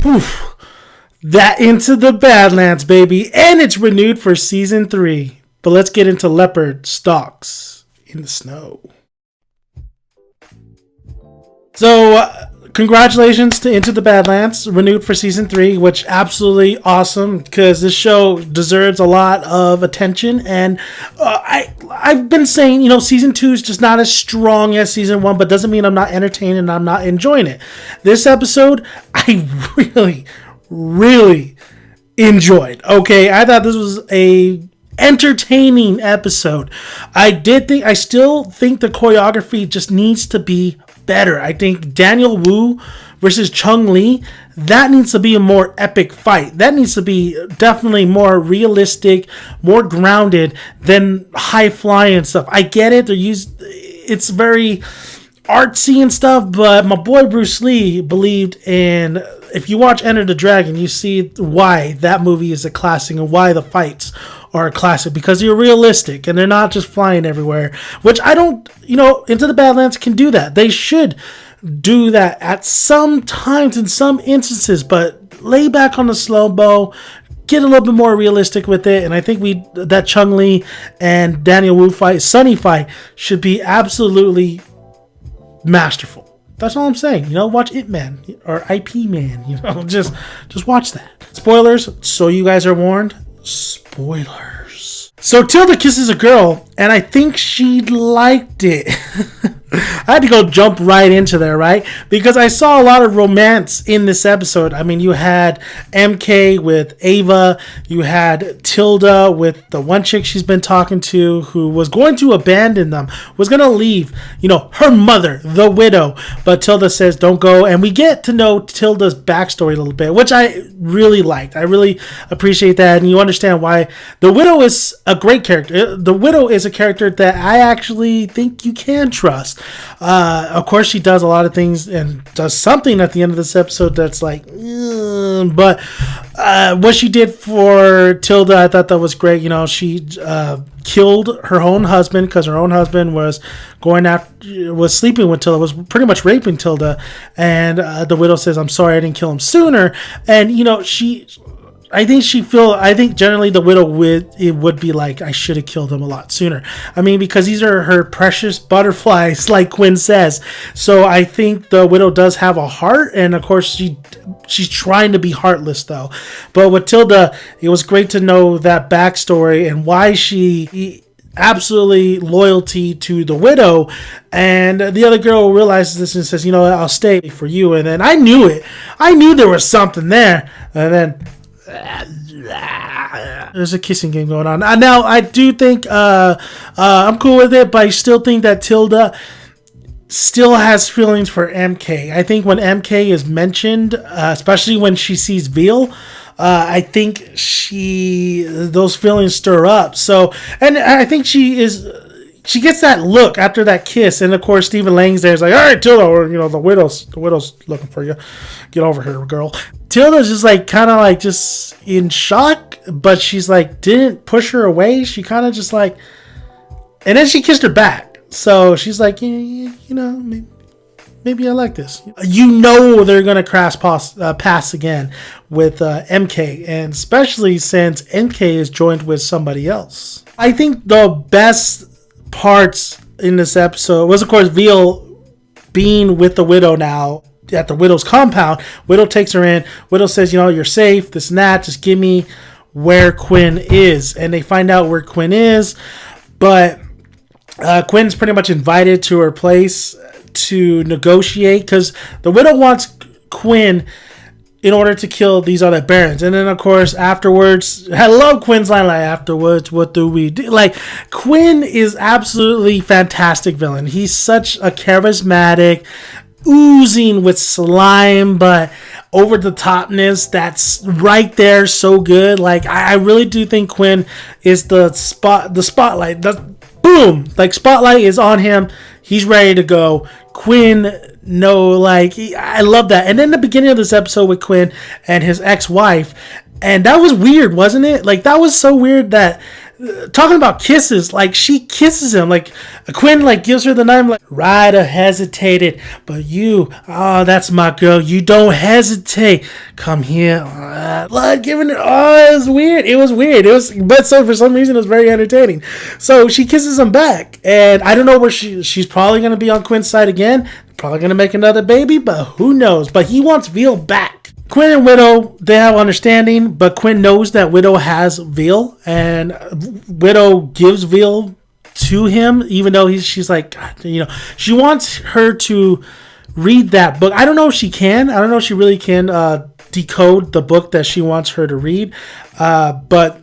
Oof, that Into the Badlands, baby. And it's renewed for season 3. But let's get into Leopard Stalks in the Snow. So, congratulations to Into the Badlands, renewed for season 3, which absolutely awesome because this show deserves a lot of attention. And I've been saying, season 2 is just not as strong as season 1, but doesn't mean I'm not entertained and I'm not enjoying it. This episode, I really, really enjoyed. Okay, I thought this was a entertaining episode. I still think the choreography just needs to be better. I think Daniel Wu versus Chung Lee, that needs to be a more epic fight. That needs to be definitely more realistic, more grounded than high flying stuff. I get it. It's very artsy and stuff, but my boy Bruce Lee believed in, if you watch Enter the Dragon, you see why that movie is a classic and why the fights are a classic, because they're realistic and they're not just flying everywhere, which I don't, Into the Badlands can do that. They should do that at some times in some instances, but lay back on the slow bow, get a little bit more realistic with it. And I think that Chung Lee and Daniel Wu fight, Sunny fight, should be absolutely masterful. That's all I'm saying. Watch It Man or IP Man. Just watch that. Spoilers, so you guys are warned. Spoilers. So Tilda kisses a girl, and I think she liked it. I had to go jump right into there, right? Because I saw a lot of romance in this episode. I mean, you had MK with Ava. You had Tilda with the one chick she's been talking to who was going to abandon them, was going to leave, her mother, the widow. But Tilda says, don't go. And we get to know Tilda's backstory a little bit, which I really liked. I really appreciate that. And you understand why the widow is a great character. The widow is a character that I actually think you can trust. Of course, she does a lot of things and does something at the end of this episode that's like, but what she did for Tilda, I thought that was great. She killed her own husband because her own husband was was sleeping with Tilda, was pretty much raping Tilda, and the widow says, "I'm sorry, I didn't kill him sooner." And I think generally the widow would be like, I should have killed him a lot sooner. I mean, because these are her precious butterflies, like Quinn says. So I think the widow does have a heart, and of course she's trying to be heartless though. But with Tilda, it was great to know that backstory and why she absolutely loyalty to the widow. And the other girl realizes this and says, I'll stay for you. And then I knew it. I knew there was something there. And then there's a kissing game going on. Now, I do think I'm cool with it, but I still think that Tilda still has feelings for MK. I think when MK is mentioned, especially when she sees Veal, I think those feelings stir up. So, and I think she gets that look after that kiss, and of course Stephen Lang's there. Is like, all right, Tilda, the widow's looking for you. Get over here, girl. Tilda's just like kind of like just in shock, but she's like didn't push her away. She kind of just like, and then she kissed her back. So she's like, maybe I like this. They're gonna crash pass again with MK, and especially since MK is joined with somebody else. I think the best parts in this episode was, of course, Veal being with the widow now at the widow's compound. Widow takes her in. Widow says, you're safe, this and that. Just give me where Quinn is. And they find out where Quinn is. But Quinn's pretty much invited to her place to negotiate because the widow wants Quinn in order to kill these other barons. And then, of course, afterwards, I love Quinn's line, like, afterwards, what do we do? Like, Quinn is absolutely fantastic villain. He's such a charismatic, oozing with slime, but over the topness that's right there, so good. Like, I really do think Quinn is the spotlight. Boom! Like, spotlight is on him. He's ready to go. Quinn, I love that. And then the beginning of this episode with Quinn and his ex-wife, and that was weird, wasn't it? Like, that was so weird that talking about kisses, like she kisses him, like Quinn like gives her the knife, like Ryder hesitated, but you, oh, that's my girl, you don't hesitate, come here, blood giving it, oh, it was weird, but so for some reason it was very entertaining. So she kisses him back, and I don't know where she's probably gonna be on Quinn's side again, probably gonna make another baby, but who knows? But he wants Veal back. Quinn and Widow, they have understanding, but Quinn knows that Widow has Veal, and Widow gives Veal to him, even though she's like, God, she wants her to read that book. I don't know if she can. I don't know if she really can decode the book that she wants her to read, but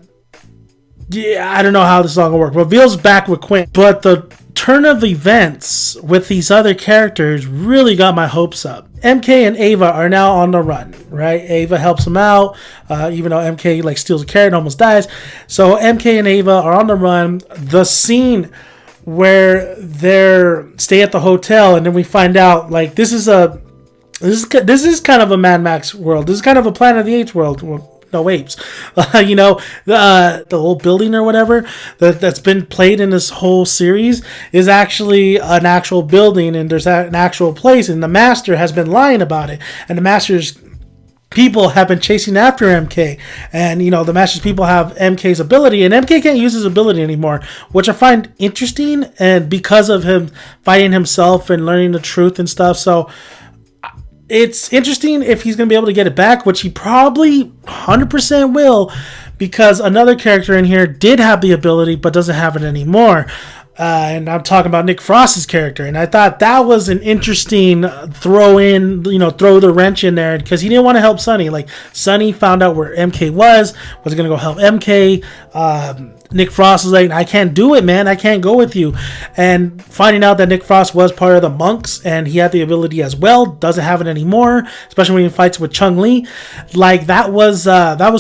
yeah, I don't know how this is all gonna work. But Veal's back with Quinn, but the turn of events with these other characters really got my hopes up. MK and Ava are now on the run, right? Ava helps him out, even though MK like steals a carrot and almost dies. So MK and Ava are on the run. The scene where they're stay at the hotel, and then we find out like this is kind of a Mad Max world. This is kind of a Planet of the Apes world. Well, no apes, the whole building or whatever that's been played in this whole series is actually an actual building, and there's an actual place, and the Master has been lying about it, and the Master's people have been chasing after MK, and the Master's people have MK's ability, and MK can't use his ability anymore, which I find interesting, and because of him fighting himself and learning the truth and stuff. So it's interesting if he's going to be able to get it back, which he probably 100% will, because another character in here did have the ability but doesn't have it anymore. And I'm talking about Nick Frost's character. And I thought that was an interesting throw the wrench in there, because he didn't want to help Sonny. Like, Sonny found out where MK was going to go help MK. Nick Frost was like, I can't do it, man. I can't go with you. And finding out that Nick Frost was part of the monks and he had the ability as well, doesn't have it anymore, especially when he fights with Chung-Li. Like, that was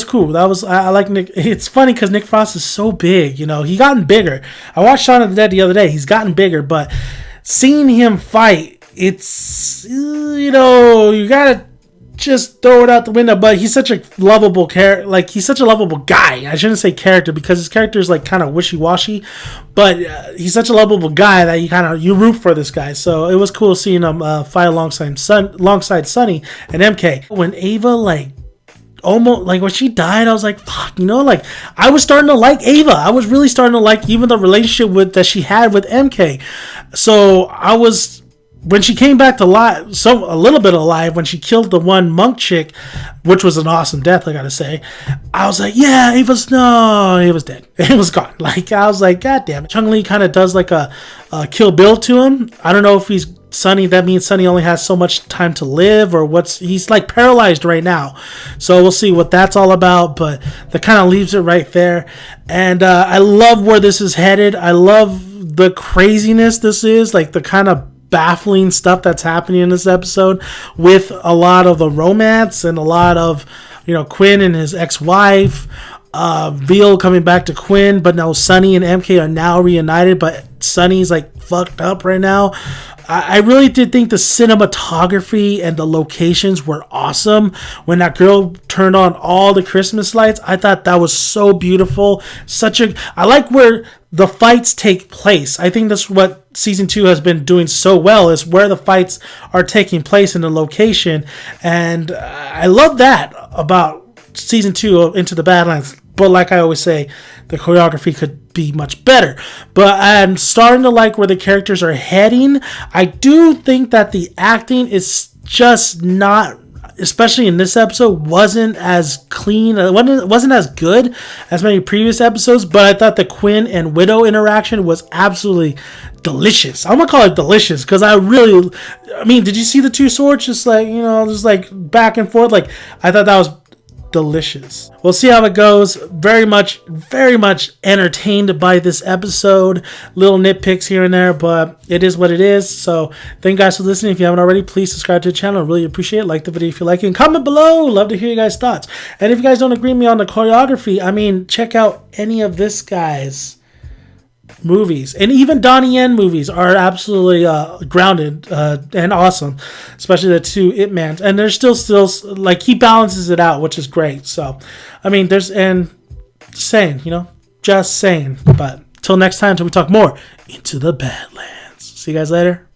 cool. I like Nick. It's funny because Nick Frost is so big, he gotten bigger. I watched Shaun of the Dead the other day. He's gotten bigger, but seeing him fight, it's, you gotta just throw it out the window. But he's such a lovable character. Like, he's such a lovable guy. I shouldn't say character, because his character is like kind of wishy-washy, but he's such a lovable guy that you root for this guy. So it was cool seeing him fight alongside Sonny and MK. When Ava almost, like, when she died, I was like, fuck, I was starting to like Ava. I was really starting to like even the relationship that she had with MK. So I was, when she came back to life, a little bit alive, when she killed the one monk chick, which was an awesome death, I gotta say, I was like, yeah, Ava's dead. It was gone. Like, I was like, God damn it. Chung-Li kind of does like a Kill Bill to him. I don't know if he's Sonny, that means Sonny only has so much time to live, or he's like paralyzed right now. So we'll see what that's all about, but that kind of leaves it right there. And I love where this is headed. I love the craziness this is, like the kind of baffling stuff that's happening in this episode, with a lot of the romance and a lot of, Quinn and his ex-wife, Veal coming back to Quinn, but now Sonny and MK are now reunited, but Sonny's like fucked up right now. I really did think the cinematography and the locations were awesome. When that girl turned on all the Christmas lights, I thought that was so beautiful. I like where the fights take place. I think that's what season 2 has been doing so well, is where the fights are taking place in the location. And I love that about season 2 of Into the Badlands. But like I always say, the choreography could be much better. But I'm starting to like where the characters are heading. I do think that the acting is just not, especially in this episode, wasn't as clean. It wasn't as good as many previous episodes. But I thought the Quinn and Widow interaction was absolutely delicious. I'm gonna call it delicious, because did you see the two swords just like back and forth? Like, I thought that was delicious. We'll see how it goes. Very much entertained by this episode. Little nitpicks here and there, but it is what it is. So thank you guys for listening. If you haven't already, please subscribe to the channel. I really appreciate it. Like the video if you like it, and comment below. Love to hear you guys' thoughts. And if you guys don't agree with me on the choreography, check out any of this guy's movies, and even Donnie Yen movies are absolutely grounded and awesome, especially the two Ip Mans, and they're still like, he balances it out, which is great. So just saying, Just saying. But till next time, till we talk more Into the Badlands. See you guys later.